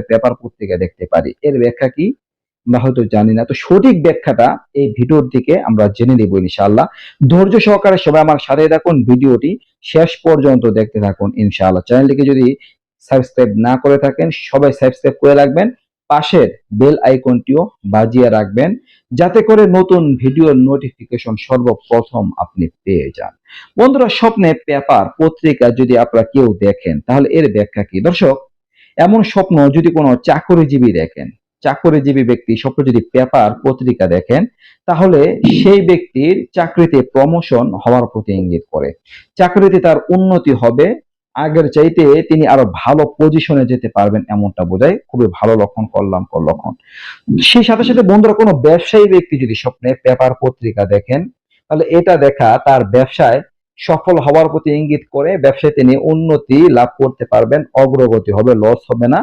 Paper পত্রিকা দেখতে পারি। এর ব্যাখ্যা কি আমরা হয়তো জানি না। তো সঠিক ব্যাখ্যাটা এই ভিডিওর দিকে আমরা জেনে নেব ইনশাআল্লাহ। ধৈর্য সহকারে সবাই আমার সাথে থাকুন, ভিডিওটি শেষ পর্যন্ত দেখতে থাকুন ইনশাআল্লাহ। চ্যানেলটিকে যদি সাবস্ক্রাইব না করে থাকেন সবাই সাবস্ক্রাইব করে রাখবেন, পাশের বেল আইকনটিও বাজিয়ে রাখবেন যাতে করে নতুন ভিডিওর নোটিফিকেশন সর্বপ্রথম আপনি পেয়ে যান। বন্ধুরা, স্বপ্নে পেপার পত্রিকা যদি আপনারা কেউ দেখেন তাহলে এর ব্যাখ্যা কি? দর্শক, এমন স্বপ্ন যদি কোনো চাকরিজীবী দেখেন, চাকরিজীবী ব্যক্তি স্বপ্ন যদি পেপার পত্রিকা দেখেন তাহলে সেই ব্যক্তির চাকরিতে প্রমোশন হওয়ার প্রতি ইঙ্গিত করে। চাকরিতে তার উন্নতি হবে, আগের চাইতে তিনি আরো ভালো পজিশনে যেতে পারবেন এমনটা বোঝায়। খুবই ভালো লক্ষণ, কল্যাণকর লক্ষণ। সেই সাথে সাথে বন্ধুরা, কোনো ব্যবসায়ী ব্যক্তি যদি স্বপ্নে পেপার পত্রিকা দেখেন তাহলে এটা দেখা তার ব্যবসায় সফল হওয়ার প্রতি ইঙ্গিত করে। ব্যবসায় তিনি উন্নতি লাভ করতে পারবেন, অগ্রগতি হবে, লস হবে না,